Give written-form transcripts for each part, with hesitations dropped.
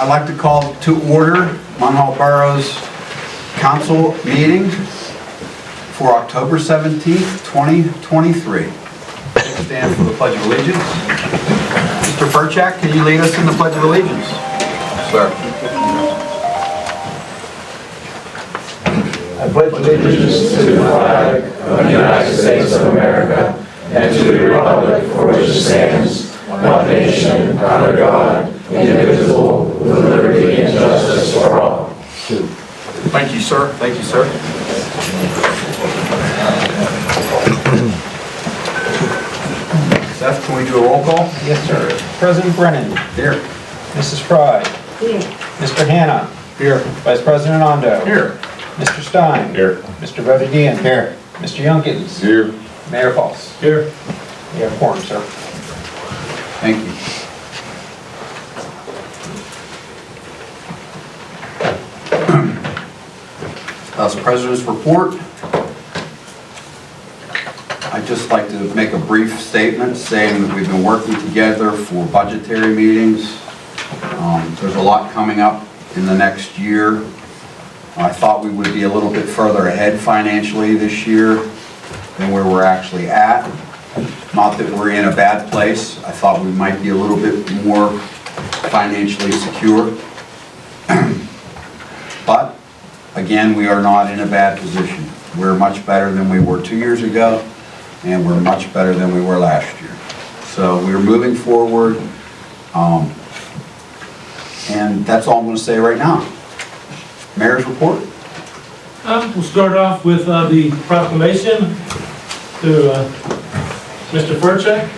I'd like to call to order Munhall Borough's council meeting for October 17th, 2023. Stand for the Pledge of Allegiance. Mr. Ferchak, can you lead us in the Pledge of Allegiance? Sir. I pledge allegiance to the flag of the United States of America and to the republic for which it stands, one nation, under God, indivisible, with liberty and justice for all. Thank you, sir. Thank you, sir. Seth, can we do a roll call? Yes, sir. President Brennan. Here. Mrs. Fry. Here. Mr. Hanna. Here. Vice President Ondo. Here. Mr. Stein. Here. Mr. Bodedian. Here. Mr. Youngkins. Here. Mayor Foss. Here. You have a quorum, sir. Thank you. As President's report, I'd just like to make a brief statement saying that we've been working together for budgetary meetings. There's a lot coming up in the next year. I thought we would be a little bit further ahead financially this year than where we're actually at. Not that we're in a bad place. I thought we might be a little bit more financially secure. But again, we are not in a bad position. We're much better than we were 2 years ago, and we're much better than we were last year. So we're moving forward, and that's all I'm going to say right now. Mayor's report. We'll start off with the proclamation to Mr. Ferchak.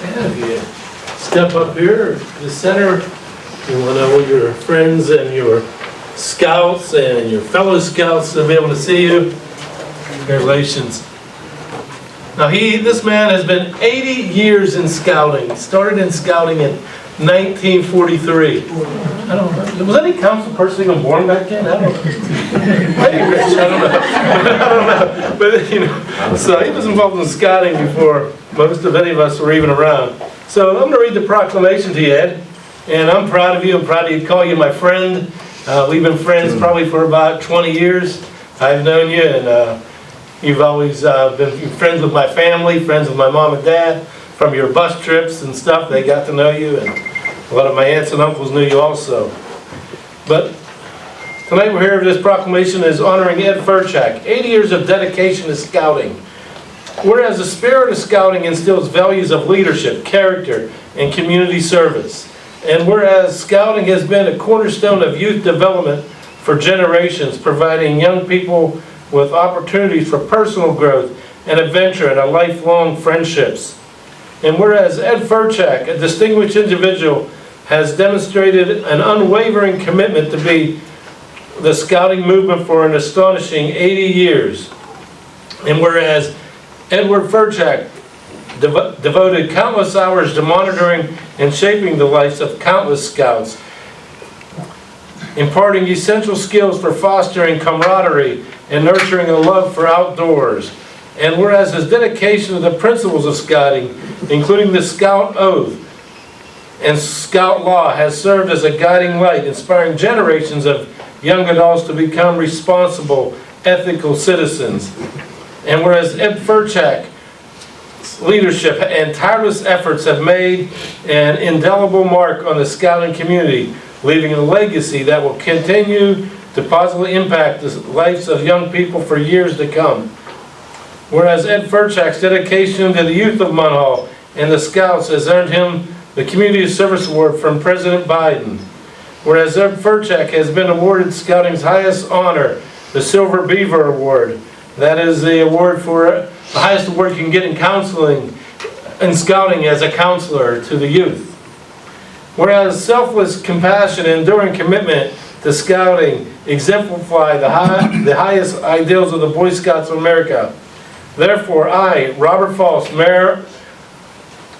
And if you step up here to the center, you want to know your friends and your scouts and your fellow scouts to be able to see you. Congratulations. Now this man has been 80 years in scouting. Started in scouting in 1943. I don't know. Was any council person even born back then? I don't know. Maybe Rich, I don't know. I don't know. But you know, so he was involved in scouting before most of any of us were even around. So I'm going to read the proclamation to you, Ed. And I'm proud of you. I'm proud to call you my friend. We've been friends probably for about 20 years. I've known you, and you've always been friends with my family, friends with my mom and dad, from your bus trips and stuff. They got to know you, and a lot of my aunts and uncles knew you also. But tonight we're here, this proclamation is honoring Ed Ferchak, 80 years of dedication to scouting. Whereas the spirit of scouting instills values of leadership, character, and community service. And whereas scouting has been a cornerstone of youth development for generations, providing young people with opportunities for personal growth and adventure and a lifelong friendships. And whereas Ed Ferchak, a distinguished individual, has demonstrated an unwavering commitment to be the scouting movement for an astonishing 80 years. And whereas Edward Ferchak devoted countless hours to monitoring and shaping the lives of countless scouts, imparting essential skills for fostering camaraderie and nurturing a love for outdoors. And whereas his dedication to the principles of scouting, including the Scout Oath and Scout Law, has served as a guiding light, inspiring generations of young adults to become responsible, ethical citizens. And whereas Ed Ferchak's leadership and tireless efforts have made an indelible mark on the scouting community, leaving a legacy that will continue to positively impact the lives of young people for years to come. Whereas Ed Ferchak's dedication to the youth of Munhall and the Scouts has earned him the Community Service Award from President Biden. Whereas Ed Ferchak has been awarded Scouting's highest honor, the Silver Beaver Award. That is the award for the highest award you can get in counseling and scouting as a counselor to the youth. Whereas selfless compassion and enduring commitment to scouting exemplify the highest ideals of the Boy Scouts of America. Therefore, I, Robert Foss, Mayor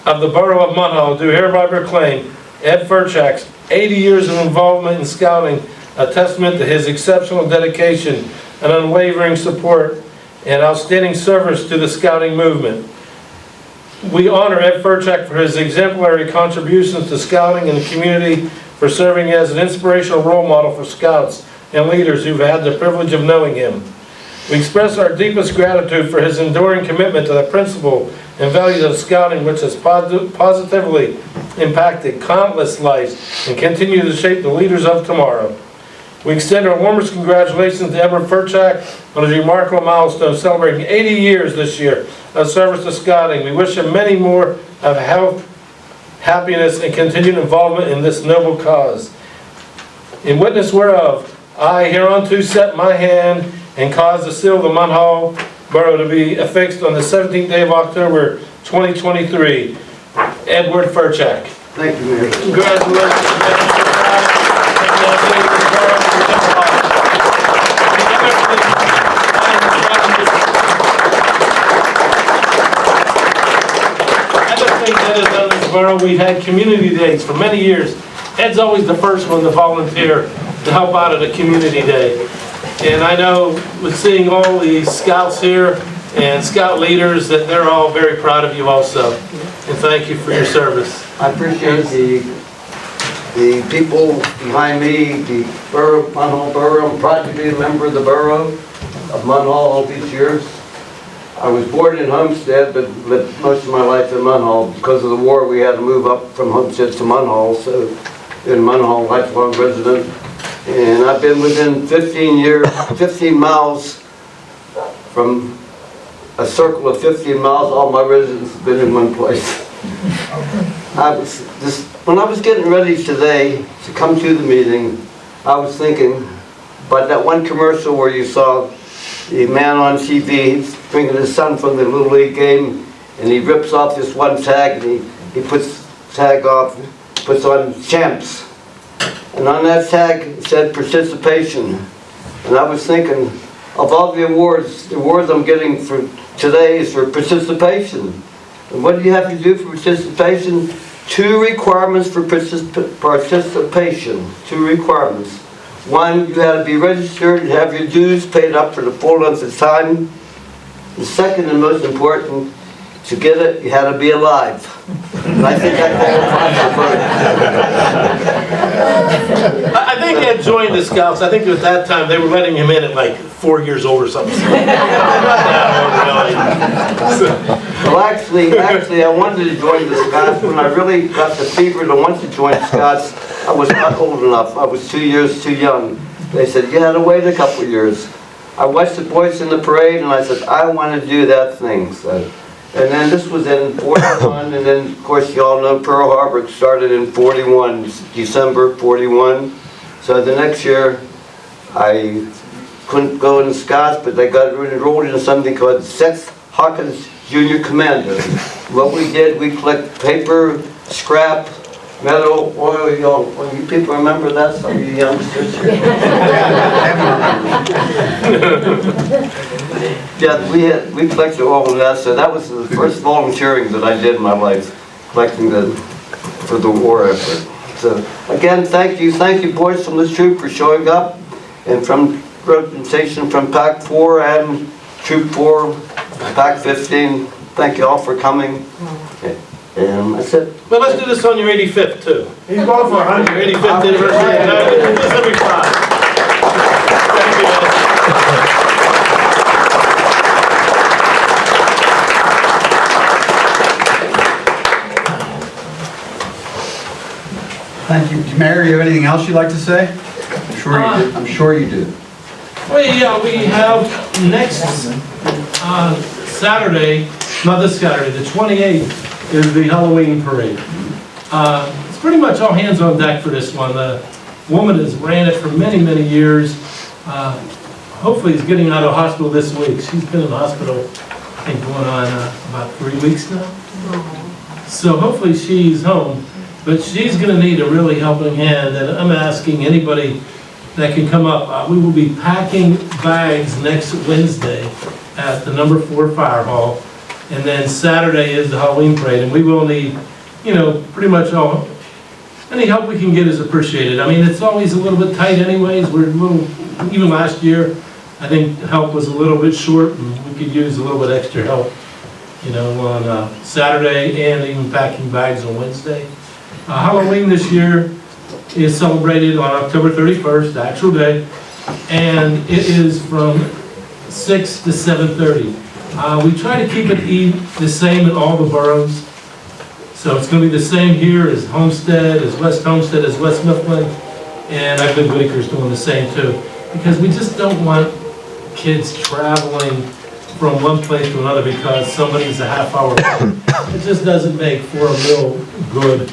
of the Borough of Munhall, do hereby proclaim Ed Ferchak's 80 years of involvement in scouting a testament to his exceptional dedication and unwavering support and outstanding service to the scouting movement. We honor Ed Ferchak for his exemplary contributions to scouting in the community, for serving as an inspirational role model for scouts and leaders who've had the privilege of knowing him. We express our deepest gratitude for his enduring commitment to the principle and values of scouting, which has positively impacted countless lives and continue to shape the leaders of tomorrow. We extend our warmest congratulations to Ed Ferchak on his remarkable milestone, celebrating 80 years this year of service to scouting. We wish him many more of health, happiness, and continued involvement in this noble cause. In witness whereof, I hereunto set my hand and cause the seal of the Munhall Borough to be affixed on the 17th day of October, 2023. Edward Ferchak. Thank you, Mayor. Congratulations. Borough, we've had community days for many years. Ed's always the first one to volunteer to help out at a community day. And I know with seeing all the scouts here and scout leaders that they're all very proud of you also. And thank you for your service. I appreciate the people behind me, the borough, Munhall Borough. I'm proud to be a member of the borough of Munhall all these years. I was born in Homestead, but lived most of my life in Munhall. Because of the war, we had to move up from Homestead to Munhall, so in Munhall, lifelong resident. And I've been within 15 miles from a circle of 15 miles. All my residents have been in one place. When I was getting ready today to come to the meeting, I was thinking about that one commercial where you saw the man on TV bringing his son from the Little League game, and he rips off this one tag, and he puts the tag off, puts on champs. And on that tag it said participation. And I was thinking, of all the awards I'm getting for today is for participation. And what do you have to do for participation? 2 requirements for participation. 2 requirements. 1, you had to be registered and have your dues paid up for the full length of time. The second and most important, to get it, you had to be alive. And I think that qualifies for voting. I think Ed joined the Scouts. I think at that time they were letting him in at like 4 years old or something. Well, actually, I wanted to join the Scouts. When I really got the fever to want to join the Scouts, I was not old enough. I was 2 years too young. They said, you had to wait a couple years. I watched the boys in the parade, and I said, I want to do that thing. So, and then this was in 41, and then, of course, you all know Pearl Harbor started in 41, December 41. So the next year, I couldn't go in the Scouts, but they got enrolled in something called Seth Hawkins Junior Commando. What we did, we collect paper, scrap, metal, oil. You people remember that? Some of you youngsters here. Yeah, we collected all of that. So that was the first volunteering that I did in my life, collecting for the war effort. So again, thank you boys from this troop for showing up, and from representation from Pack 4 and Troop 4, Pack 15. Thank you all for coming. And that's it. Well, let's do this on your 85th too. He's going for 100. Your 85th anniversary. No, this every 5. Thank you, Ed. Thank you. Mayor, you have anything else you'd like to say? I'm sure you do. Well, yeah, we have next Saturday, not this Saturday, the 28th is the Halloween parade. It's pretty much all hands on deck for this one. The woman has ran it for many, many years. Hopefully is getting out of hospital this week. She's been in the hospital, I think, going on about 3 weeks now. So hopefully she's home. But she's going to need a really helping hand, and I'm asking anybody that can come up. We will be packing bags next Wednesday at the number 4 fire hall, and then Saturday is the Halloween parade, and we will need, pretty much all, any help we can get is appreciated. I mean, it's always a little bit tight anyways. Even last year, I think help was a little bit short, and we could use a little bit extra help. on Saturday and even packing bags on Wednesday. Halloween this year is celebrated on October 31st, the actual day, and it is from 6 to 7:30. We try to keep it the same in all the boroughs. So it's going to be the same here as Homestead, as West Homestead, as West Mifflin, and I believe Whitaker's doing the same too. Because we just don't want kids traveling from one place to another because somebody's a half hour away. It just doesn't make for a real good,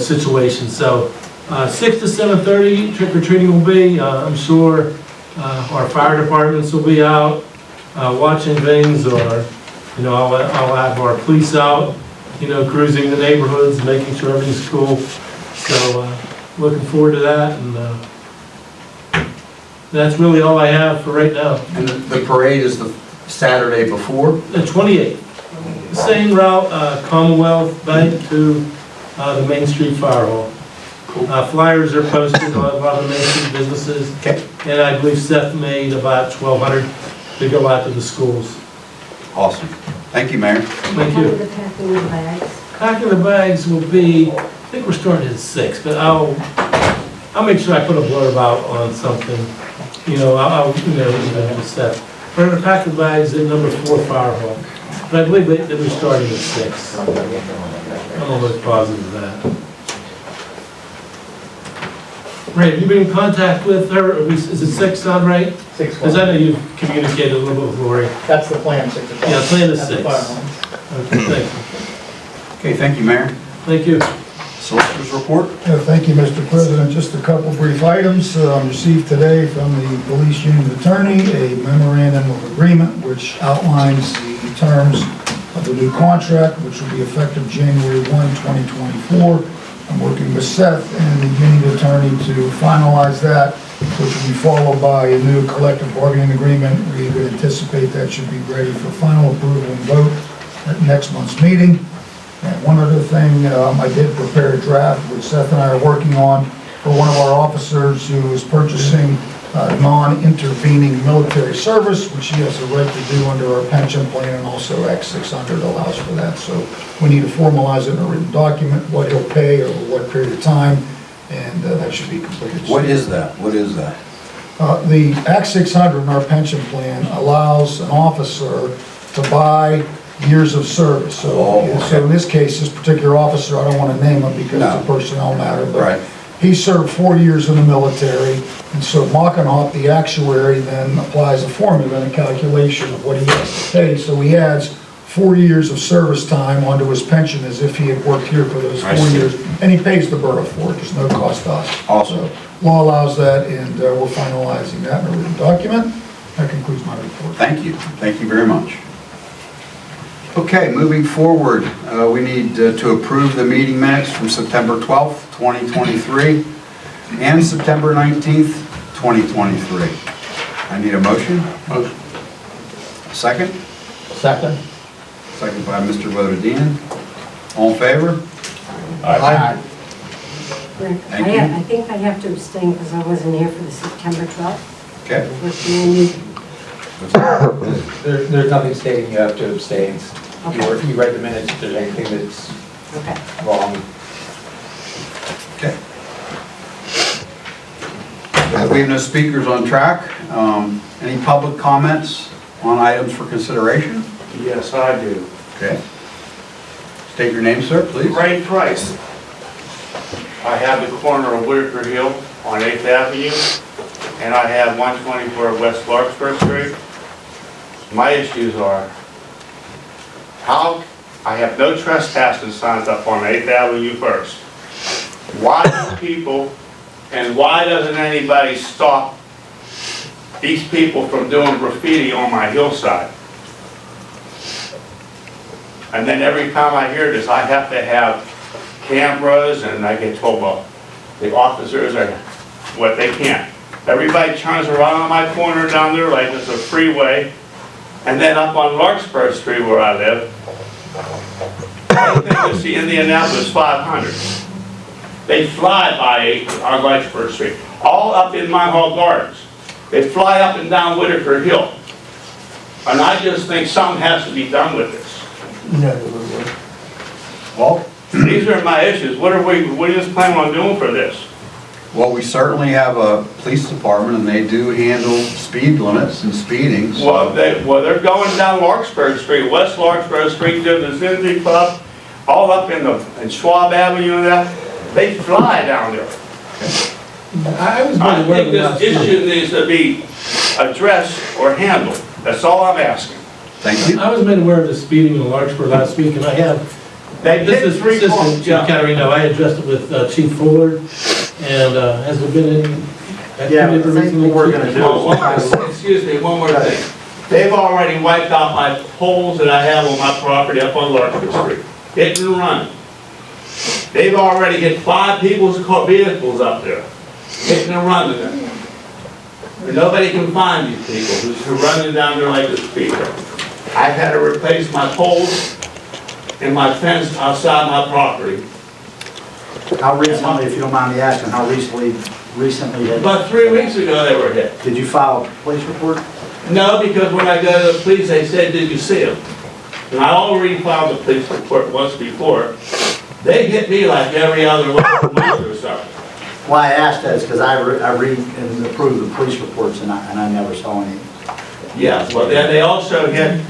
situation. So 6 to 7:30 trick or treating will be. I'm sure our fire departments will be out watching things, or I'll have our police out, cruising the neighborhoods, making sure everything's cool. So looking forward to that, and that's really all I have for right now. And the parade is the Saturday before? The 28th, the same route, Commonwealth Bank to the Main Street Fire Hall. Flyers are posted on a lot of the Main Street businesses. Okay. And I believe Seth made about 1,200 to go out to the schools. Awesome. Thank you, Mayor. Thank How are you. the packing the bags? Packing the bags will be, I think we're starting at 6, but I'll make sure I put a blurb out on something. I'll Seth. We're gonna pack the bags at number 4 Fire Hall. But I believe that we're starting at 6. I'm almost positive of that. Ray, have you been in contact with her? Is it 6 sound right? 6 Because I know you've communicated a little bit with Lori. That's the plan, 6 o'clock. Yeah, plan is At the 6. fire hall. Okay, thank you. Okay, thank you, Mayor. Thank you. Solicitor's report? Thank you, Mr. President. Just a couple brief items. Received today from the police union attorney a memorandum of agreement which outlines the terms of the new contract, which will be effective January 1, 2024. I'm working with Seth and the union attorney to finalize that, which will be followed by a new collective bargaining agreement. We would anticipate that should be ready for final approval and vote at next month's meeting. And one other thing, I did prepare a draft, which Seth and I are working on, for one of our officers who is purchasing non-intervening military service, which he has a right to do under our pension plan, and also Act 600 allows for that. So we need to formalize it in a written document, what he'll pay over what period of time, and that should be completed. What is that? What is that? The Act 600 in our pension plan allows an officer to buy years of service. So, okay. So in this case, this particular officer, I don't want to name him because it's a personnel matter, but Right. he served 4 years in the military, and so Mockenhoff, the actuary, then applies a formula and a calculation of what he has to pay. So he adds 4 years of service time onto his pension as if he had worked here for those I 4 see. years, and he pays the borough for it. There's no cost to us. Awesome. So law allows that, and we're finalizing that in a written document. That concludes my report. Thank you. Thank you very much. Okay, moving forward, we need to approve the meeting minutes from September 12th, 2023, and September 19th, 2023. I need a motion. Motion. Second? Second. Second by Mr. Bodadian. All in favor? Aye. Thank you. I think I have to abstain because I wasn't here for the September 12th. Okay. What's the only, There's nothing stating you have to abstain. Okay. You read the minutes, if there's anything that's okay. wrong. Okay. We have no speakers on track. Any public comments on items for consideration? Yes, I do. Okay. State your name, sir, please. Ray Price. I have the corner of Whitaker Hill on 8th Avenue, and I have 124 West Larkspur Street. My issues are, how, I have no trespassing signs up on 8th Avenue first. Why do people, and why doesn't anybody stop these people from doing graffiti on my hillside? And then every time I hear this, I have to have cameras, and I get told, well, the officers are, what they can't. Everybody turns around on my corner down there like it's a freeway, and then up on Larkspur Street where I live, everything is the Indianapolis 500. They fly by on Larkspur Street, all up in Munhall Gardens. They fly up and down Whitaker Hill. And I just think something has to be done with this. Well, These are my issues. What are you just planning on doing for this? well, we certainly have a police department, and they do handle speed limits and speeding. so- Well, they're going down Larkspur Street, West Larkspur Street, to the Zinzi Club, all up in Schwab Avenue and that. They fly down there. I was I made aware think of it this last week. issue needs to be addressed or handled. That's all I'm asking. Thank you. I was made aware of the speeding in Larkspur last week, and I have, They this hit is 3 Assistant cars. Chief Yeah. Caterino, I addressed it with Chief Fuller, and has there been any Yeah, activity I think recently? what we're gonna do Well, excuse me, one more thing. They've already wiped out my poles that I have on my property up on Larkspur Street. Hit and run. They've already hit 5 people's vehicles up there. Hitting and running them. And nobody can find these people who's running down there like a speeder. I've had to replace my poles and my fence outside my property. How recently, if you don't mind me asking, how recently About 3 weeks ago they were hit. did you file a police report? No, because when I go to the police, they said, did you see them? And I already filed a police report once before. They hit me like every other month or something. Why I asked that is because I read and approve the police reports and I never saw any. Yes, but then they also hit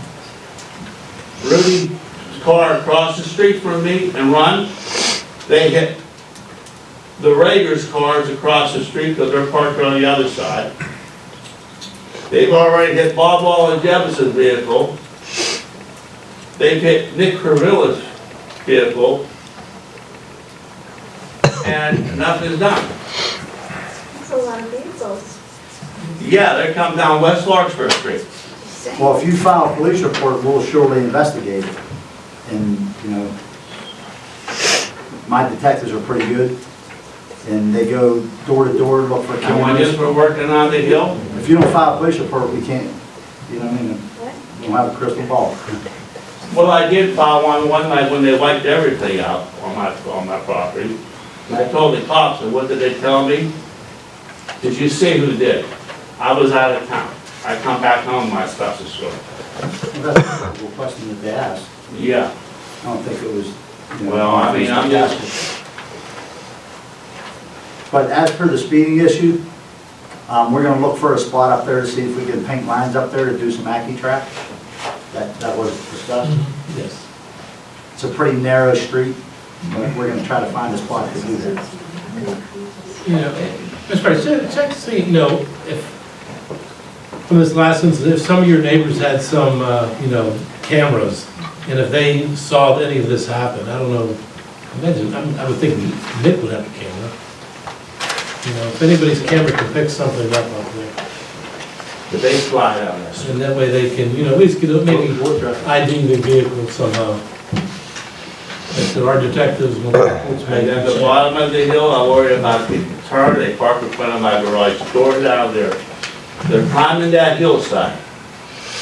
Rudy's car across the street from me and run. They hit the Rager's cars across the street because they're parked on the other side. They've already hit Bob Wall and Jefferson's vehicle. They've hit Nick Crevilla's vehicle. And nothing's done. That's a lot of vehicles. Yeah, they come down West Larkspur Street. Well, if you file a police report, we'll surely investigate it. And, you know, my detectives are pretty good. And they go door to door, look for And when cameras. we're working on the hill, If you don't file a police report, we can't, you know what I mean? We don't have a crystal ball. well, I did file one night when they wiped everything out on my property. And I told the cops, and what did they tell me? Did you see who did? I was out of town. I come back home, my stuff's destroyed. Well, that's a good question that they asked. Yeah, I don't think it was, you know. well, I mean, I'm just, But as per the speeding issue, we're gonna look for a spot up there to see if we can paint lines up there to do some Accu-Track. That was discussed. Yes. It's a pretty narrow street, but we're gonna try to find a spot to do that. You know, Mr. President, check to see, you know, if, from this last incident, if some of your neighbors had some, you know, cameras, and if they saw any of this happen, I don't know, imagine, I would think Nick would have a camera. You know, if anybody's camera can pick something up there, but they fly down this. and that way they can, you know, at least get, maybe ID their vehicle somehow. If there are detectives, when it's And made. at the bottom of the hill, I worry about people turn, they park in front of my garage door down there. They're climbing that hillside.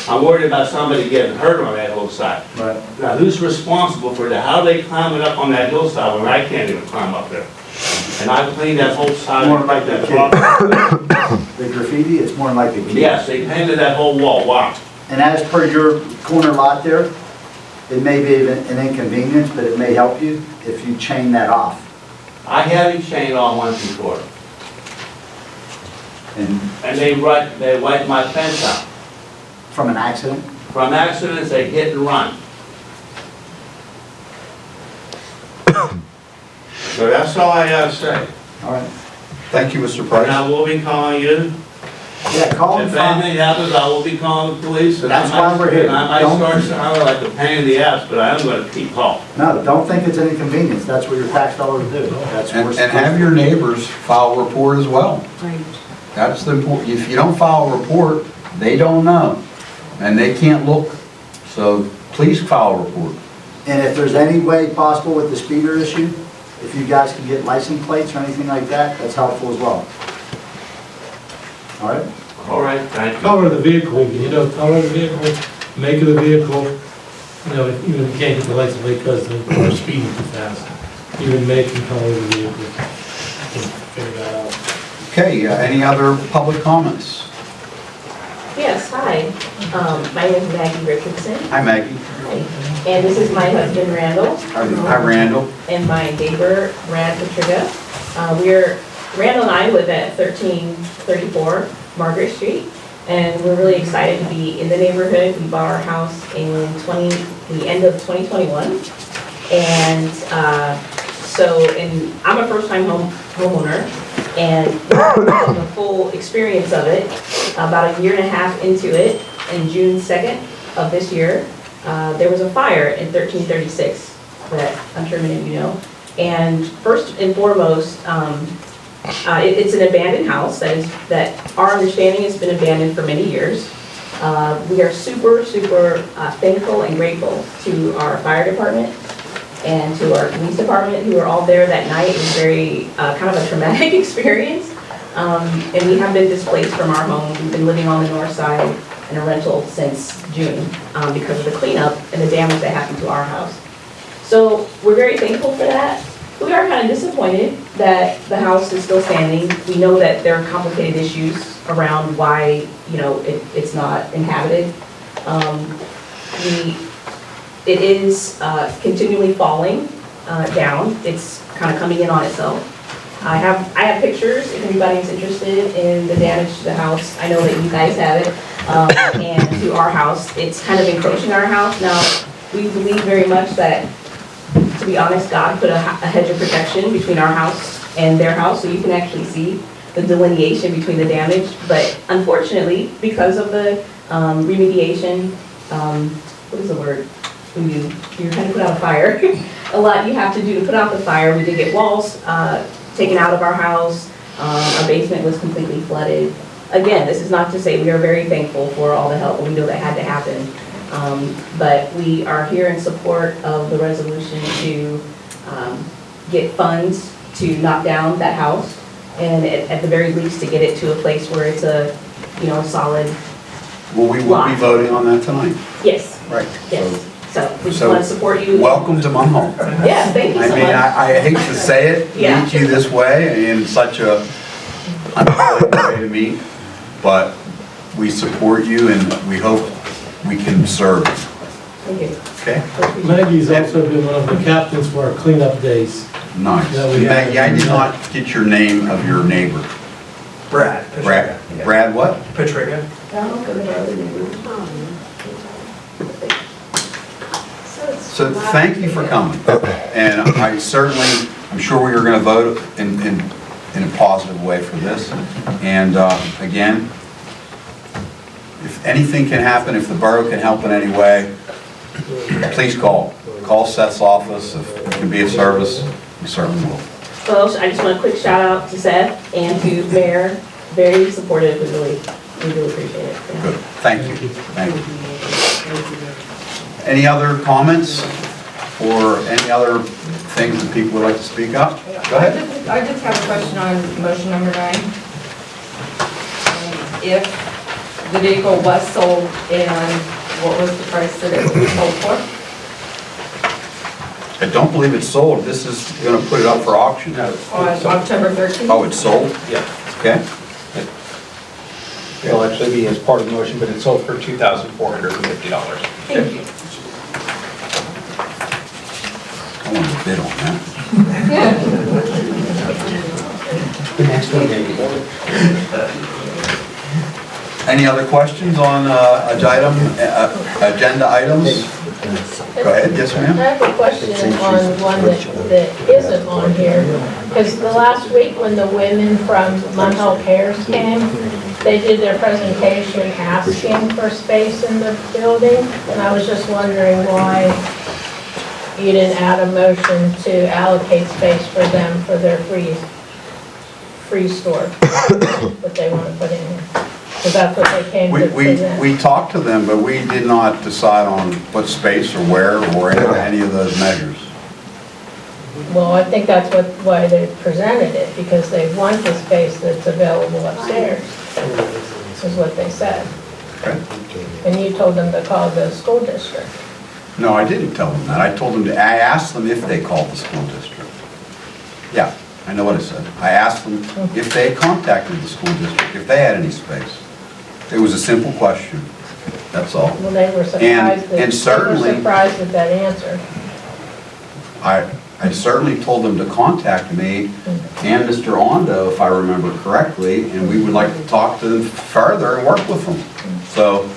I'm worried about somebody getting hurt on that hillside. Right. Now, who's responsible for that? How are they climbing up on that hillside when I can't even climb up there? And I cleaned that whole side. More like that property. The graffiti, it's more like the key. Yes, they painted that whole wall, wow. And as per your corner lot there, it may be an inconvenience, but it may help you if you chain that off. I had it chained on once before, And and they wiped my fence out. from an accident, From accidents, they hit and run. So that's all I gotta say. all right. Thank you, Mr. And Price. I will be calling you. Yeah, call and If find. anything happens, I will be calling the police. and I That's might- why we're here. and I might Don't- start sounding like a pain in the ass, but I am gonna keep calling. No, don't think it's an inconvenience. That's what your tax dollars do. That's what we're And have your neighbors file a report as well. Right. That's the important, if you don't file a report, they don't know, and they can't look, so please file a report. And if there's any way possible with the speeder issue, if you guys can get license plates or anything like that, that's helpful as well. All right? All right, thank you. Color of the vehicle, you know, color of the vehicle, make of the vehicle, you know, even if you can't get the license plate because they're speeding too fast, even make and color of the vehicle, you can figure that out. Okay, any other public comments? Yes, hi. My name is Maggie Richardson. Hi, Maggie. Hi. And this is my husband Randall. Hi, Randall. And my neighbor, Brad Patriga. Randall and I live at 1334 Margaret Street. And we're really excited to be in the neighborhood. We bought our house in the end of 2021. And I'm a first-time homeowner, and the full experience of it, about a year and a half into it, in June 2nd of this year, there was a fire in 1336 that I'm sure many of you know. And first and foremost, it's an abandoned house that our understanding has been abandoned for many years. We are super thankful and grateful to our fire department and to our police department who were all there that night. It was very kind of a traumatic experience. And we have been displaced from our home. We've been living on the north side in a rental since June because of the cleanup and the damage that happened to our house. So we're very thankful for that. We are kind of disappointed that the house is still standing. We know that there are complicated issues around why, it's not inhabited. It is continually falling down. It's kind of coming in on itself. I have pictures if anybody's interested in the damage to the house. I know that you guys have it, and to our house. It's kind of encroaching our house. Now, we believe very much that, to be honest, God put a hedge of protection between our house and their house, so you can actually see the delineation between the damage. But unfortunately, because of the remediation, what is the word? You're trying to put out a fire. A lot you have to do to put out the fire. We did get walls taken out of our house. Our basement was completely flooded. Again, this is not to say we are very thankful for all the help. We know that had to happen. But we are here in support of the resolution to get funds to knock down that house, and at the very least to get it to a place where it's a solid. Well, we will be voting on that tonight. Yes. Right. Yes. So we just want to support you. Welcome to Munhall. Yeah, thank you so much. I hate to say it, Yeah. meet you this way in such a unpleasant way to meet, but we support you and we hope we can serve. Thank you. Okay? Maggie's also been one of the captains for our cleanup days. Nice. Yeah, we have- Maggie, I did not get your name of your neighbor. Brad. Brad. Brad what? Patriga. So thank you for coming. And I'm sure we are going to vote in a positive way for this. And again, if anything can happen, if the borough can help in any way, please call. Call Seth's office. If it can be of service, we certainly will. Well, I just want a quick shout out to Seth and to Mayor. Very supportive. We really appreciate it. Yeah. Good. Thank you. Thank you. Any other comments or any other things that people would like to speak up? Go ahead. I just have a question on motion number 9. If the vehicle was sold, and what was the price that it was sold for? I don't believe it's sold. This is going to put it up for auction. On October 13th? Oh, it's sold? Yeah. Okay. It'll actually be as part of the motion, but it's sold for $2,450. Thank you. I want to bid on that. The next one, maybe. Any other questions on agenda items? Go ahead, yes I ma'am. have a question on one that isn't on here, because the last week when the women from Munhall Cares came, they did their presentation asking for space in the building, and I was just wondering why you didn't add a motion to allocate space for them for their free store that they want to put in here. Because that's what they came to present. We talked to them, but we did not decide on what space or where or any of those measures. Well, I think that's why they presented it, because they want the space that's available upstairs, is what they said. Okay. And you told them to call the school district. No, I didn't tell them that. I asked them if they called the school district. Yeah, I know what I said. I asked them if they contacted the school district, if they had any space. It was a simple question. That's all. Well, they were surprised that, and certainly- they were surprised at that answer. I certainly told them to contact me and Mr. Ondo, if I remember correctly, and we would like to talk to them further and work with them. So,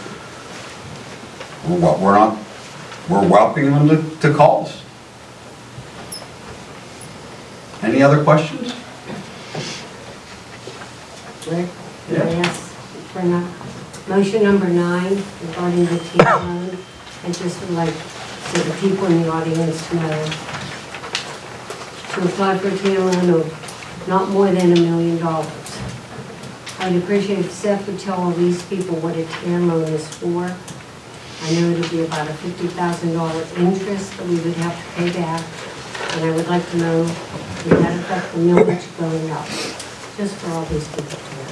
we're welcoming them to calls. Any other questions? Rick, can I ask for motion number 9 regarding the team loan? I just would like so the people in the audience to know to apply for a team loan of not more than $1 million. I'd appreciate if Seth would tell all these people what a TAN loan is for. I know it'll be about a $50,000 interest that we would have to pay back, and I would like to know if that affect the millage going up, just for all these people to know.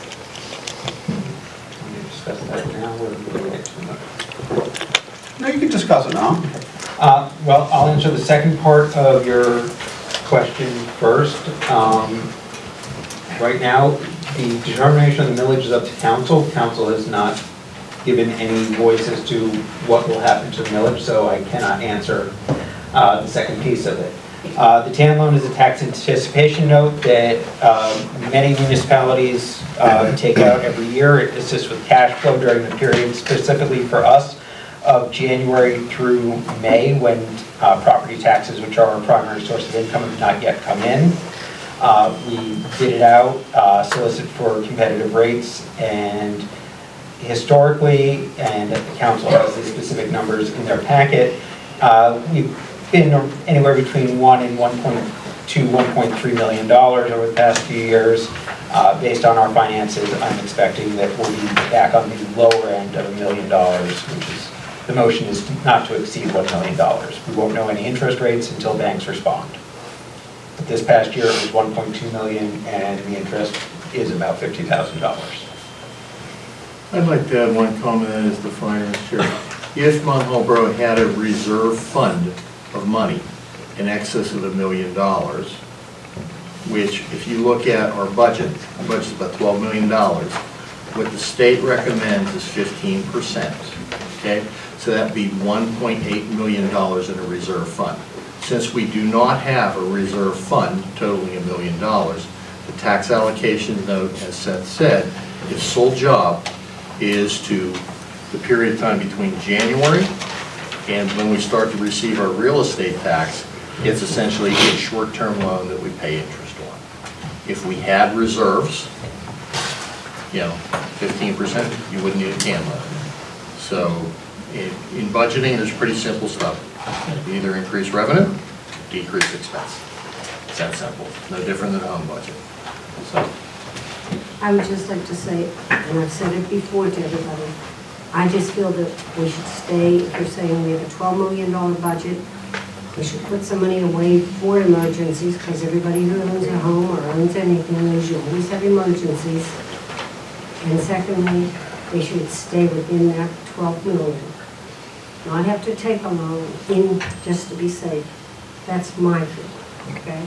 Discuss that now, or do we get to No, you can discuss it now. Well, I'll answer the second part of your question first. Right now, the determination of the millage is up to council. Council has not given any voice as to what will happen to the millage, so I cannot answer the second piece of it. The TAN loan is a tax anticipation note that many municipalities take out every year. It assists with cash flow during the period specifically for us of January through May, when property taxes, which are our primary source of income, have not yet come in. We bid it out, solicit for competitive rates, and historically, and the council has the specific numbers in their packet, we've been anywhere between $1 and $1.2, $1.3 million over the past few years. Based on our finances, I'm expecting that we'll be back on the lower end of $1 million, which is, the motion is not to exceed $1 million. We won't know any interest rates until banks respond. But this past year it was 1.2 million, and the interest is about $50,000. I'd like to add one comment as the finance chair. If Munhall Borough had a reserve fund of money in excess of $1 million, which if you look at our budget is about $12 million. What the state recommends is 15%, okay? So that'd be $1.8 million in a reserve fund. Since we do not have a reserve fund totaling $1 million, the tax allocation note, as Seth said, its sole job is to the period of time between January and when we start to receive our real estate tax. It's essentially a short-term loan that we pay interest on. If we had reserves, 15%, you wouldn't need a TAN loan. So in budgeting, there's pretty simple stuff. You either increase revenue, decrease expense. It's that simple. No different than a home budget. So I would just like to say, and I've said it before to everybody, I just feel that we should stay, if you're saying we have a $12 million budget, we should put some money away for emergencies, because everybody who owns a home or owns anything knows you always have emergencies. And secondly, we should stay within that 12 million. Not have to take a loan in just to be safe. That's my feeling, okay?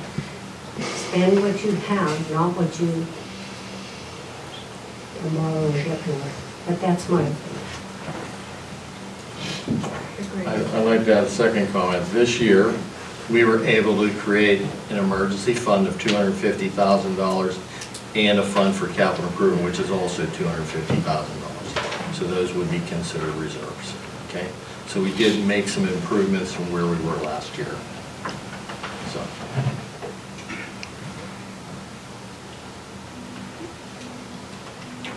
Spend what you have, not what you can borrow and get with. But that's my opinion. I'd like to add a second comment. This year, we were able to create an emergency fund of $250,000 and a fund for capital improvement, which is also $250,000. So those would be considered reserves, okay? So we did make some improvements from where we were last year. So.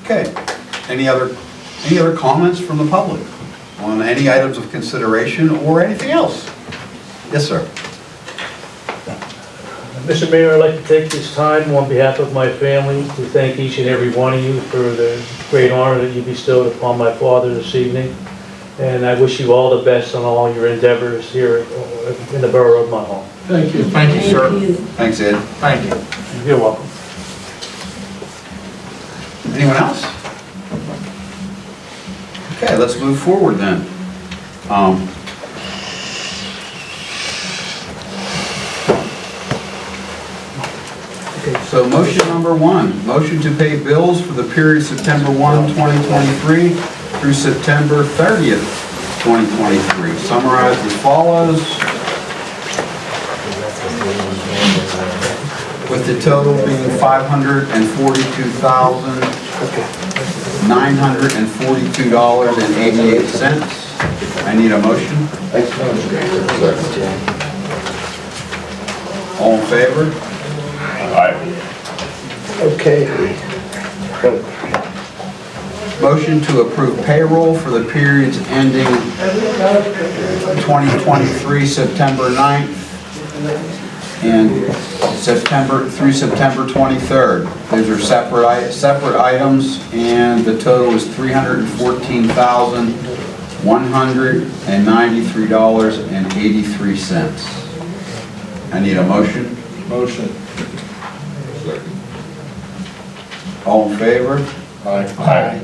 Okay. Any other comments from the public on any items of consideration or anything else? Yes, sir. Mr. Mayor, I'd like to take this time on behalf of my family to thank each and every one of you for the great honor that you bestowed upon my father this evening. And I wish you all the best on all your endeavors here in the borough of Munhall. Thank you. Thank you, sir. Thanks, Ed. Thank you. You're welcome. Anyone else? Okay, let's move forward then. So motion number 1, motion to pay bills for the period September 1, 2023 through September 30th, 2023. Summarized as follows, with the total being $542,942.88. I need a motion. All in favor? Okay. Motion to approve payroll for the periods ending 2023 September 9th and through September 23rd. Those are separate items, and the total is $314,193.83. I need a motion. Motion. All in favor? Aye.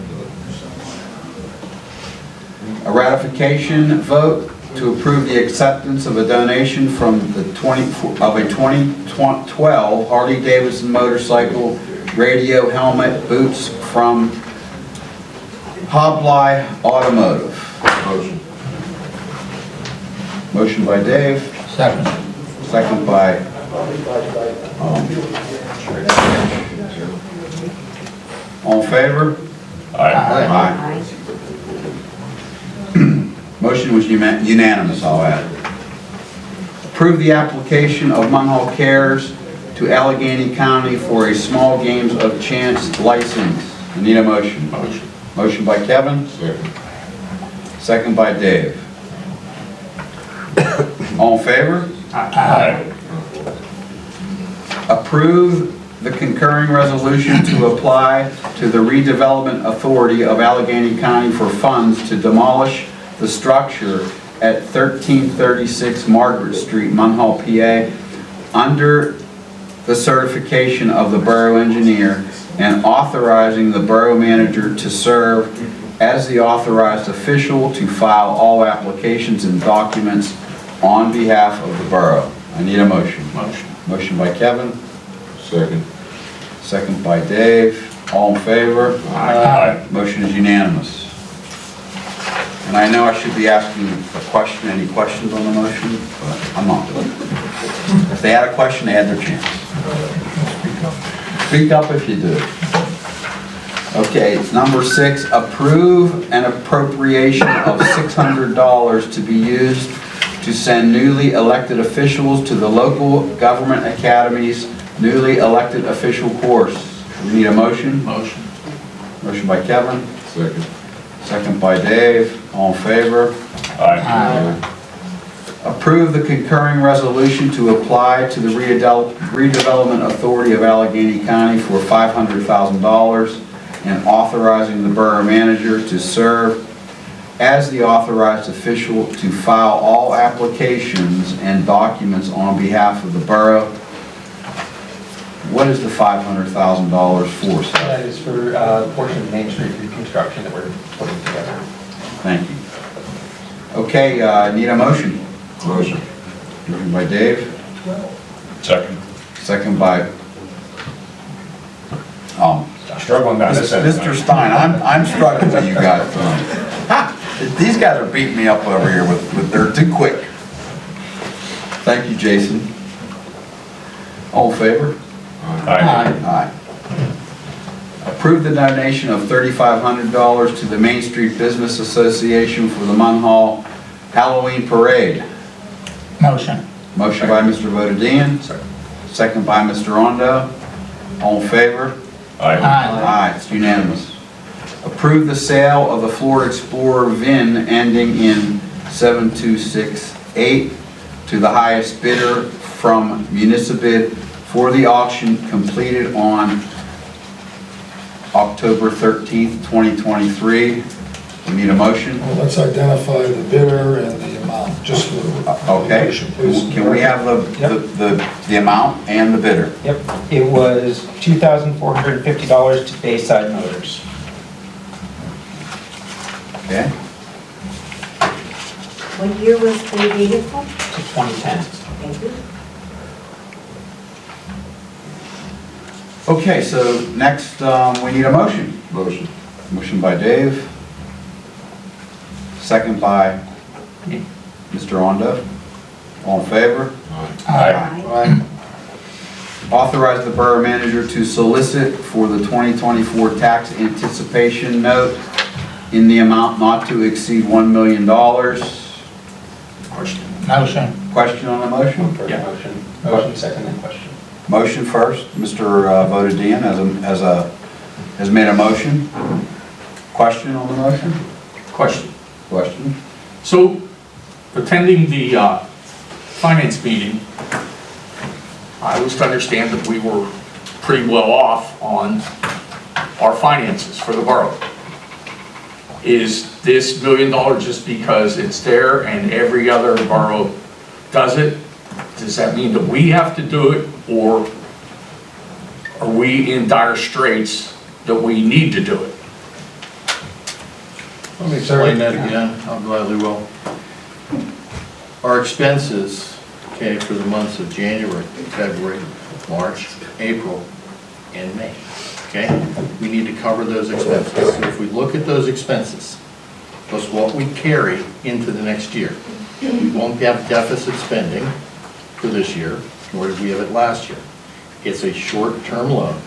A ratification vote to approve the acceptance of a donation from the 2012 Harley-Davidson motorcycle radio helmet boots from Hobley Automotive. Motion. Motion by Dave. Second. Second by all in favor? Aye. Motion was unanimous, I'll add. Approve the application of Munhall Cares to Allegheny County for a small games of chance license. I need a motion. Motion. Motion by Kevin. Second. Second by Dave. All in favor? Aye. Approve the concurring resolution to apply to the Redevelopment Authority of Allegheny County for funds to demolish the structure at 1336 Margaret Street, Munhall, PA, under the certification of the Borough Engineer, and authorizing the Borough Manager to serve as the authorized official to file all applications and documents on behalf of the Borough. I need a motion. Motion. Motion by Kevin. Second. Second by Dave. All in favor? Aye. Motion is unanimous. And I know I should be asking a question, any questions on the motion, but I'm not. If they had a question, they had their chance. Speak up if you do. Okay, number 6, approve an appropriation of $600 to be used to send newly elected officials to the local government academy's newly elected official course. We need a motion? Motion. Motion by Kevin. Second. Second by Dave. All in favor? Aye. Approve the concurring resolution to apply to the Redevelopment Authority of Allegheny County for $500,000 and authorizing the Borough Manager to serve as the authorized official to file all applications and documents on behalf of the Borough. What is the $500,000 for, sir? That is for a portion of Main Street reconstruction that we're putting together. Thank you. Okay, need a motion? Motion. Motion by Dave. Second. Second by, Struggling down this end. Mr. Stein, I'm struggling with you guys. These guys are beating me up over here they're too quick. Thank you, Jason. All in favor? Aye. Approve the donation of $3,500 to the Main Street Business Association for the Munhall Halloween Parade. Motion. Motion by Mr. Vodadian. Second by Mr. Rondo. All in favor? Aye, it's unanimous. Approve the sale of the Ford Explorer VIN ending in 7268 to the highest bidder from Municipid for the auction completed on October 13th, 2023. We need a motion. Well, let's identify the bidder and the amount, just for the Okay, please. can we have the amount and the bidder? Yep, it was $2,450 to Bayside Motors. Okay, What year was the vehicle? To 2010. Thank you. okay, so next, we need a motion. Motion. Motion by Dave. second by Mr. Ondo. All in favor? Aye. Authorize the borough manager to solicit for the 2024 tax anticipation note in the amount not to exceed $1 million. Motion. Question on the motion? First motion, motion, second, then question. Motion first, Mr. Bodadian has made a motion. Question on the motion? Question. Question? So, attending the finance meeting, I was to understand that we were pretty well off on our finances for the borough. Is this $1 million just because it's there and every other borough does it? Does that mean that we have to do it, or are we in dire straits that we need to do it? Let me explain that again, I gladly will. Our expenses, okay, for the months of January, February, March, April, and May, okay? We need to cover those expenses. So if we look at those expenses, plus what we carry into the next year, we won't have deficit spending for this year, nor did we have it last year. It's a short-term loan.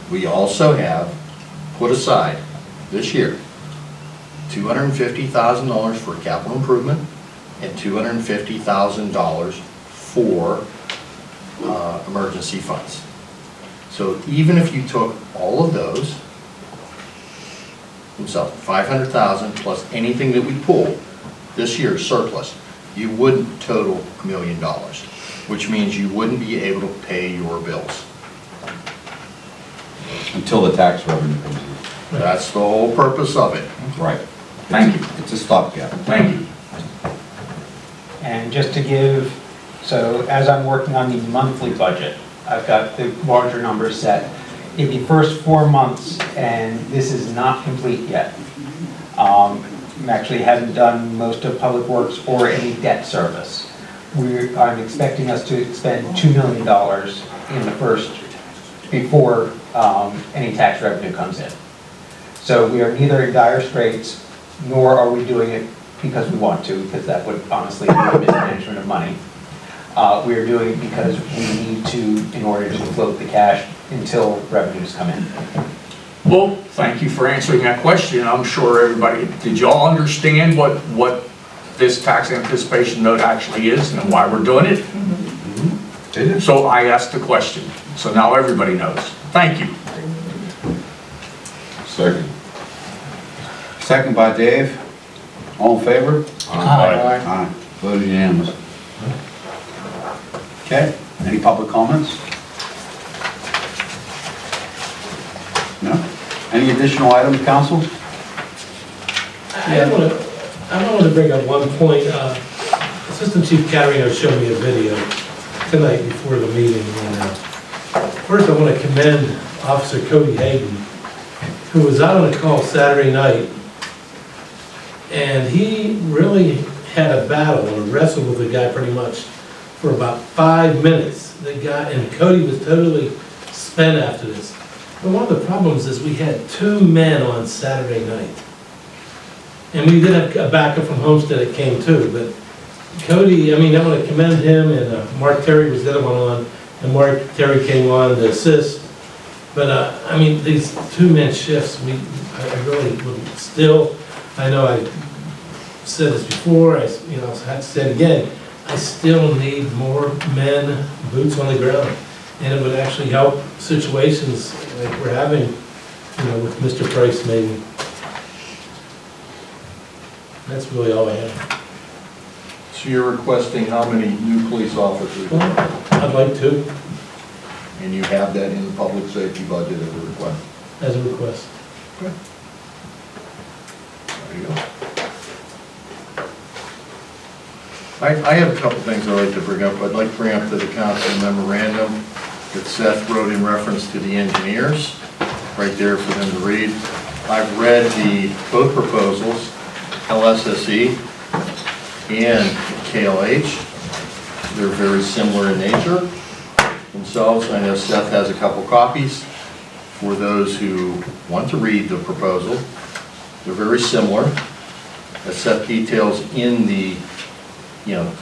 We also have put aside this year $250,000 for capital improvement and $250,000 for emergency funds. So even if you took all of those themselves, $500,000 plus anything that we pull this year's surplus, you wouldn't total $1 million, which means you wouldn't be able to pay your bills. Until the tax revenue comes in. That's the whole purpose of it. Right. Thank you. It's a stopgap. Thank you. And just to give, so as I'm working on the monthly budget, I've got the larger numbers set. In the first 4 months, and this is not complete yet, actually haven't done most of Public Works or any debt service. I'm expecting us to spend $2 million in the first, before any tax revenue comes in. So we are neither in dire straits, nor are we doing it because we want to, because that would honestly be a mismanagement of money. We are doing it because we need to, in order to float the cash until revenues come in. Well, thank you for answering that question. I'm sure everybody, did y'all understand what this tax anticipation note actually is and why we're doing it? So I asked the question, so now everybody knows. Thank you. Second. Second by Dave. All in favor? Aye. Aye. Voted unanimous. Okay, any public comments? No? Any additional items, council? I want to bring up one point. Assistant Chief Carino showed me a video tonight before the meeting. And, first, I want to commend Officer Cody Hayden, who was out on a call Saturday night, and he really had a battle and wrestled with the guy pretty much for about 5 minutes. The guy, and Cody was totally spent after this. But one of the problems is we had 2 men on Saturday night. And we did have a backup from Homestead that came too, but Cody, I mean, I want to commend him, and Mark Terry was the other one on, and Mark Terry came on to assist. But, I mean, these 2-man shifts, I really would still, I know I said this before, I had to say it again, I still need more men, boots on the ground. And it would actually help situations like we're having, with Mr. Price maybe. That's really all I have. So you're requesting how many new police officers? Well, I'd like to, And you have that in the public safety budget as a request? as a request. There you go. I have a couple things I'd like to bring up. I'd like to bring up to the council a memorandum that Seth wrote in reference to the engineers, right there for them to read. I've read both proposals, LSSE and KLH. They're very similar in nature themselves. I know Seth has a couple copies for those who want to read the proposal. They're very similar. as Seth details in the, the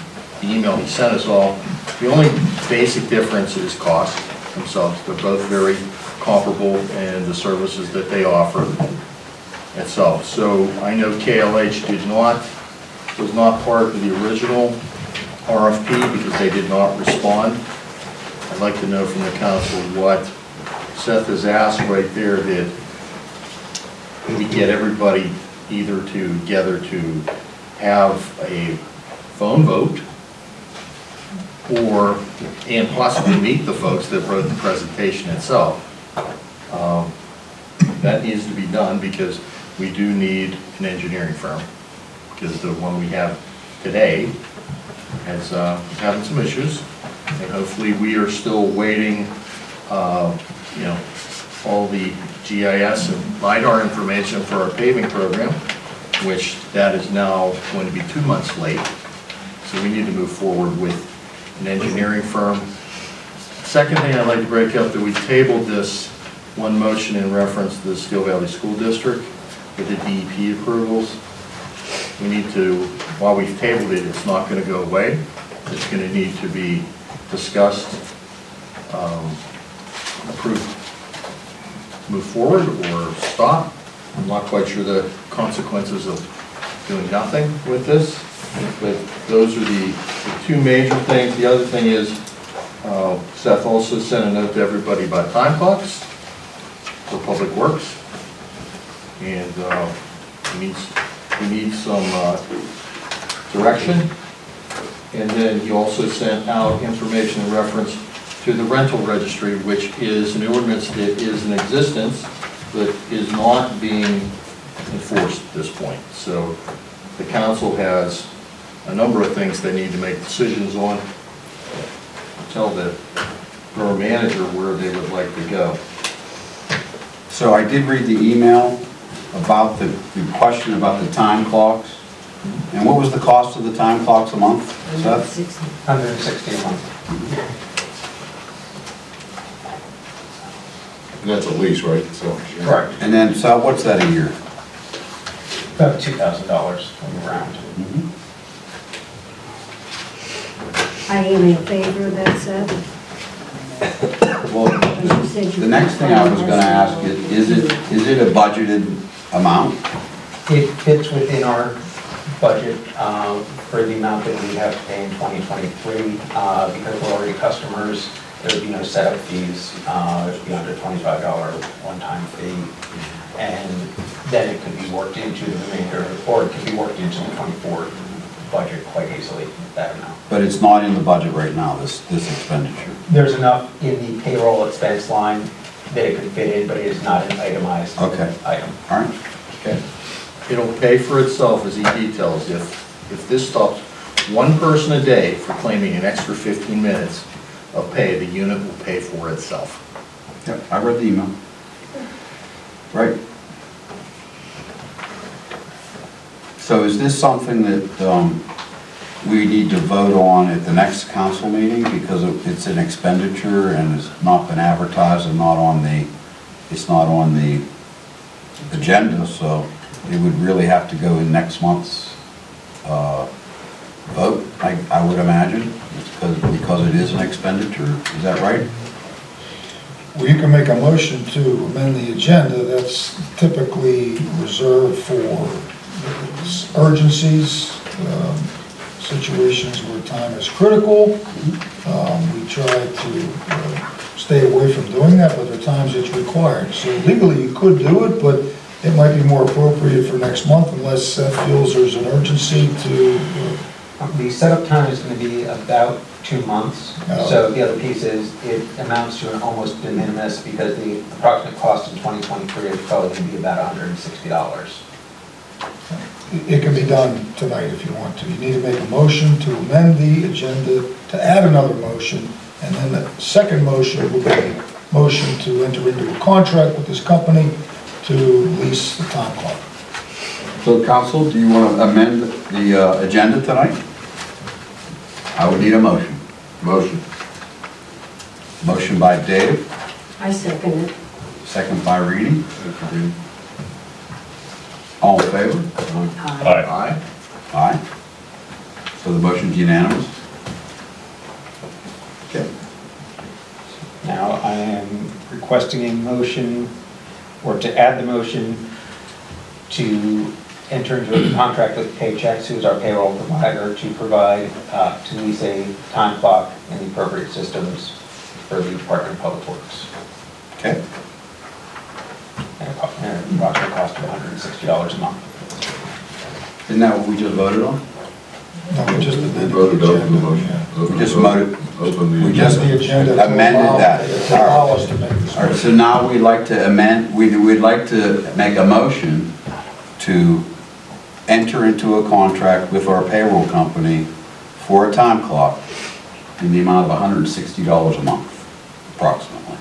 email he sent us all. The only basic difference is cost themselves. They're both very comparable in the services that they offer itself. So I know KLH was not part of the original RFP because they did not respond. I'd like to know from the council what Seth has asked right there, that we get everybody either together to have a phone vote and possibly meet the folks that wrote the presentation itself. That needs to be done because we do need an engineering firm, because the one we have today is having some issues, and hopefully we are still waiting, all the GIS and LiDAR information for our paving program, which that is now going to be 2 months late. So we need to move forward with an engineering firm. Second thing I'd like to break up, that we tabled this one motion in reference to the Steel Valley School District with the DEP approvals. We need to, while we've tabled it, it's not going to go away. It's going to need to be discussed, approved, move forward or stop. I'm not quite sure the consequences of doing nothing with this, but those are the two major things. The other thing is, Seth also sent a note to everybody about time clocks for Public Works, and we need some direction. And then he also sent out information in reference to the rental registry, which is an ordinance that is in existence but is not being enforced at this point. So the council has a number of things they need to make decisions on. Tell the borough manager where they would like to go. So I did read the email about the question about the time clocks. And what was the cost of the time clocks a month, Seth? $160 a month. And that's a lease, right? So. Correct. And then, so what's that a year? About $2,000 around. I am in favor of that, Seth. Well, the next thing I was gonna ask is it a budgeted amount? It fits within our budget for the amount that we have to pay in 2023. Because we're already customers, there would be no setup fees. It would be under $25 one-time fee. And then it could be worked into the remainder, or it could be worked into the 24 budget quite easily, that amount. But it's not in the budget right now, this expenditure. There's enough in the payroll expense line that it could fit in, but it is not an itemized item. All right. Okay. It'll pay for itself, as he details. If this stops one person a day for claiming an extra 15 minutes of pay, the unit will pay for itself. Yep, I read the email. Right. So is this something that we need to vote on at the next council meeting because it's an expenditure and it's not been advertised and it's not on the agenda, so it would really have to go in next month's vote, I would imagine, because it is an expenditure. Is that right? Well, you can make a motion to amend the agenda. That's typically reserved for urgencies, situations where time is critical. We try to stay away from doing that, but there are times it's required. So legally you could do it, but it might be more appropriate for next month unless Seth feels there's an urgency to. The setup time is going to be about 2 months. So the other piece is it amounts to an almost de minimis because the approximate cost in 2023 is probably going to be about $160. It can be done tonight if you want to. You need to make a motion to amend the agenda, to add another motion, and then the second motion will be a motion to enter into a contract with this company to lease the time clock. So council, do you want to amend the agenda tonight? I would need a motion. Motion. Motion by Dave, I second it. second by Reedy. All in favor? Aye. Aye. Aye. So the motion's unanimous? Okay. Now I am requesting a motion, or to add the motion to enter into a contract with Paychex, who's our payroll provider, to provide, to lease a time clock and the appropriate systems for the Department of Public Works. Okay. At an approximate cost of $160 a month. Isn't that what we just voted on? No, we just amended Voted the open the agenda. motion. We just voted, Open the. we just The agenda to amended allow- that. To allow us to make this. All right, so now we'd like to amend, we'd like to make a motion to enter into a contract with our payroll company for a time clock in the amount of $160 a month, approximately.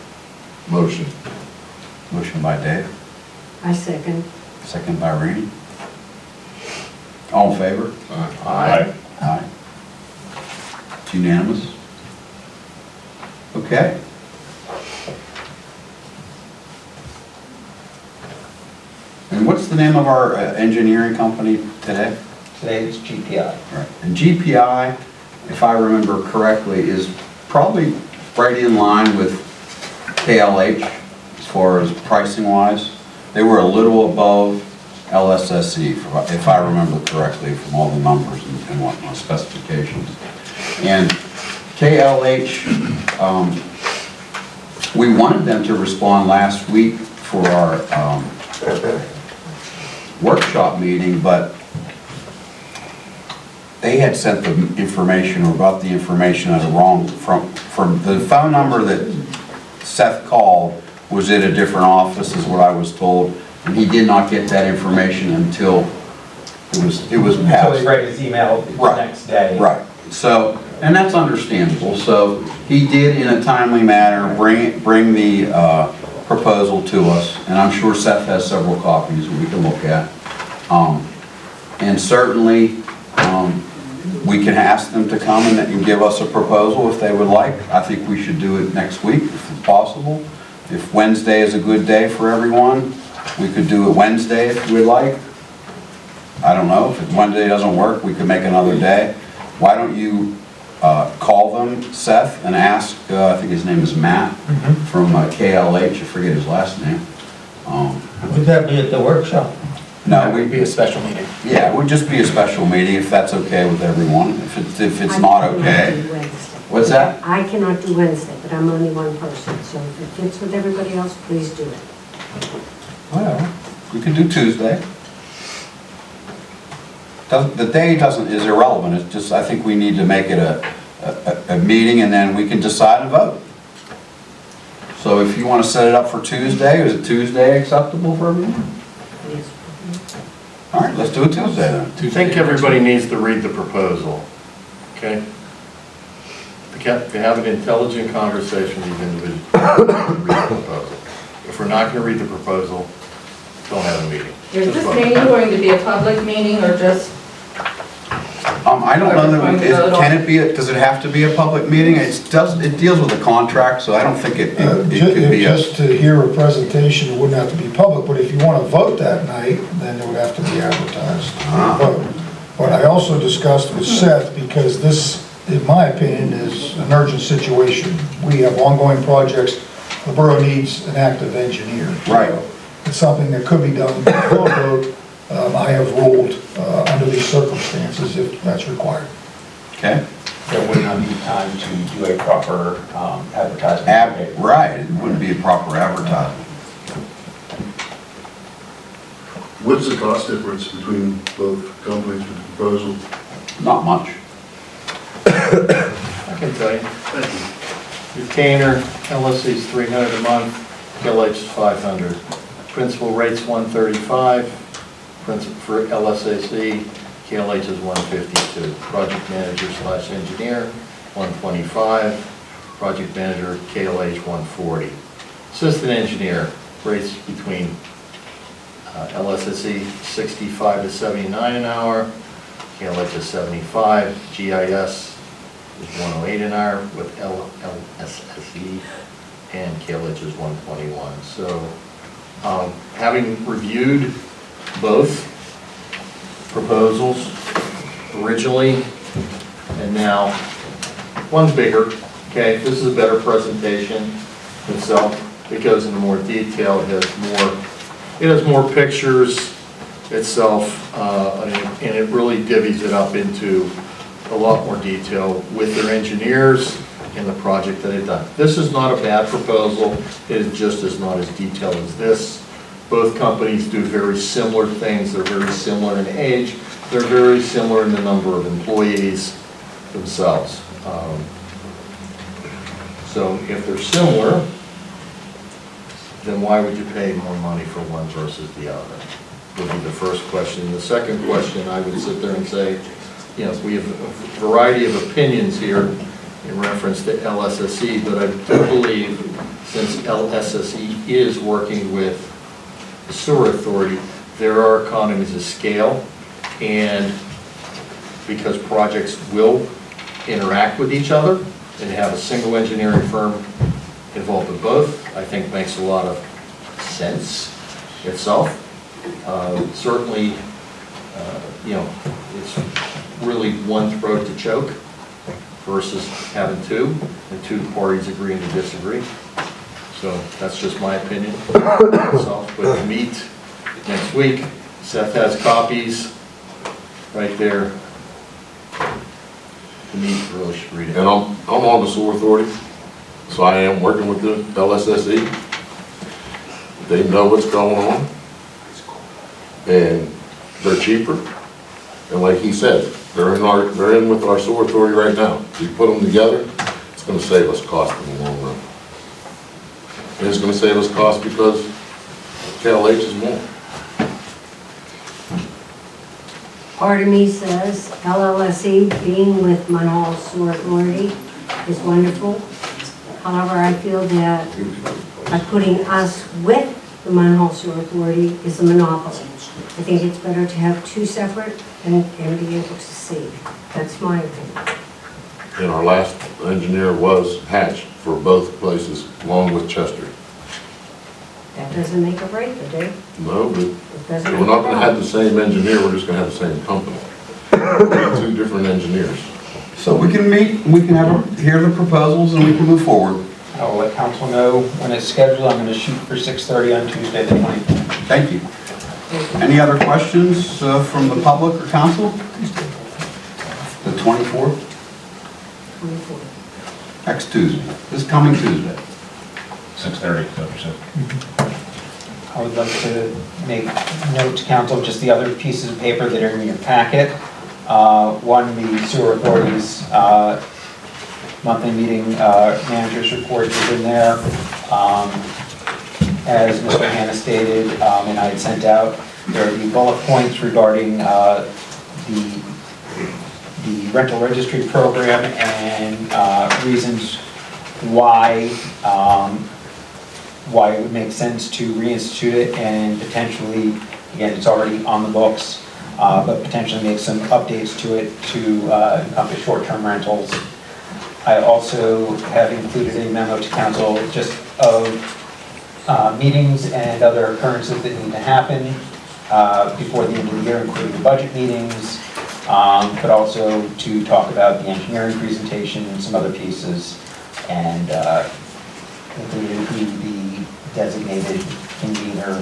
Motion. Motion by Dave, I second. second by Rainey. All in favor? Aye. Aye. It's unanimous? Okay. And what's the name of our engineering company today? Today it's GPI. Right. And GPI, if I remember correctly, is probably right in line with KLH as far as pricing wise. They were a little above LSSE, if I remember correctly, from all the numbers and whatnot, specifications. And KLH, we wanted them to respond last week for our workshop meeting, but they had sent the information or got the information at a wrong, from the phone number that Seth called was at a different office is what I was told, and he did not get that information until it was passed. So he read his email the Right. next day. Right, so, and that's understandable, so he did in a timely manner bring the proposal to us, and I'm sure Seth has several copies we can look at. And certainly, we can ask them to come and give us a proposal if they would like. I think we should do it next week if it's possible. If Wednesday is a good day for everyone, we could do it Wednesday if you would like. I don't know, if Wednesday doesn't work, we could make another day. Why don't you call them, Seth, and ask, I think his name is Matt, from KLH, I forget his last name. Would that be at the workshop? No, It would be a special meeting. yeah, it would just be a special meeting if that's okay with everyone. If it's not I okay. cannot do Wednesday. What's that? I cannot do Wednesday, but I'm only one person, so if it fits with everybody else, please do it. Well, we could do Tuesday. The day is irrelevant, it's just, I think we need to make it a meeting and then we can decide and vote. So if you want to set it up for Tuesday, is it Tuesday acceptable for everyone? Yes. All right, let's do it Tuesday then. I think everybody needs to read the proposal, okay? To have an intelligent conversation with these individuals, read the proposal. If we're not gonna read the proposal, don't have a meeting. Is Just this vote. meeting going to be a public meeting or just, I don't know that, can it be, does it have to be a public meeting? It deals with a contract, so I don't think it could be a. Just to hear a presentation, it wouldn't have to be public, but if you want to vote that night, then it would have to be advertised. Vote. But I also discussed with Seth, because this, in my opinion, is an urgent situation. We have ongoing projects, the borough needs an active engineer. Right. It's something that could be done before vote. I have ruled under these circumstances if that's required. Okay. There would not be time to do a proper advertisement. Right, it wouldn't be a proper advertisement. What's the cost difference between both companies with the proposal? Not much. I can tell you. Thank you. Retainer, LSC is $300 a month, KLH is $500. Principal rate's $135, principal for LSAC, KLH is $152. Project manager / engineer, $125. Project manager, KLH, $140. Assistant engineer, rates between LSSE $65 to $79 an hour, KLH is $75, GIS is $108 an hour with LSSE, and KLH is $121. So having reviewed both, proposals originally, and now one's bigger, okay? This is a better presentation itself. It goes into more detail, it has more pictures itself, and it really divvies it up into a lot more detail with their engineers and the project that they've done. This is not a bad proposal, it is just as not as detailed as this. Both companies do very similar things, they're very similar in age, they're very similar in the number of employees themselves. So if they're similar, then why would you pay more money for one versus the other? Would be the first question. The second question, I would sit there and say, you know, we have a variety of opinions here in reference to LSSE, but I do believe since LSSE is working with the sewer authority, there are economies of scale, and because projects will interact with each other and have a single engineering firm involved in both, I think makes a lot of sense itself. Certainly, you know, it's really one throat to choke versus having two, and two parties agreeing to disagree. So that's just my opinion. But to meet next week, Seth has copies right there. To meet, really should read it. And I'm on the sewer authority, so I am working with the LSSE. They know what's going on, and they're cheaper. And like he said, they're in with our sewer authority right now. If you put them together, it's going to save us cost in the long run. And it's going to save us cost because KLH is more. Part of me says LLSE being with Munhall Sewer Authority is wonderful. However, I feel that by putting us with the Munhall Sewer Authority is a monopoly. I think it's better to have two separate and be able to see. That's my opinion. And our last engineer was Hatch for both places, along with Chester. That doesn't make a break, does it? No, but It doesn't we're make not a going to have problem. the same engineer, we're just going to have the same company. Two different engineers. So we can meet, we can hear the proposals, and we can move forward. I will let council know when it's scheduled. I'm going to shoot for 6:30 on Tuesday the 24th. Thank you. Any other questions from the public or council? The 24th? 24. Next Tuesday, this coming Tuesday. 6:30, is that what you said? I would like to make note to council of just the other pieces of paper that are in your packet. One, the sewer authority's monthly meeting manager's report is in there. As Mr. Hannah stated, and I had sent out, there are the bullet points regarding the rental registry program and reasons why it would make sense to reinstitute it, and potentially, again, it's already on the books, but potentially make some updates to it to encompass short-term rentals. I also have included a memo to council just of meetings and other occurrences that need to happen before the end of the year, including the budget meetings, but also to talk about the engineering presentation and some other pieces, and including who the designated convener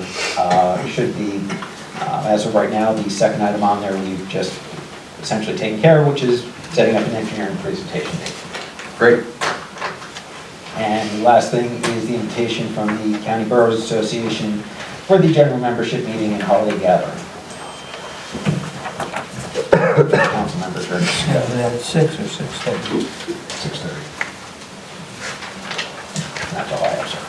should be. As of right now, the second item on there we've just essentially taken care of, which is setting up an engineering presentation date. Great. And the last thing is the invitation from the County Boroughs Association for the general membership meeting and holiday gathering. Council members are At 6 or 6:30? 6:30. That's all I have, sir.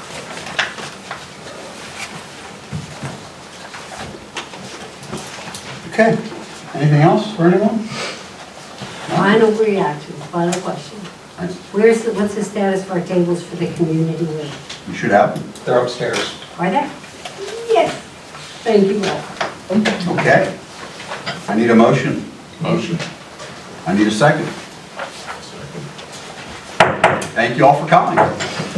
Okay, anything else for anyone? Final reaction, final question. What's the status of our tables for the community room? You should have them. They're upstairs. Are they? Yes. Thank you all. Okay. I need a motion. Motion. I need a second. Thank you all for coming.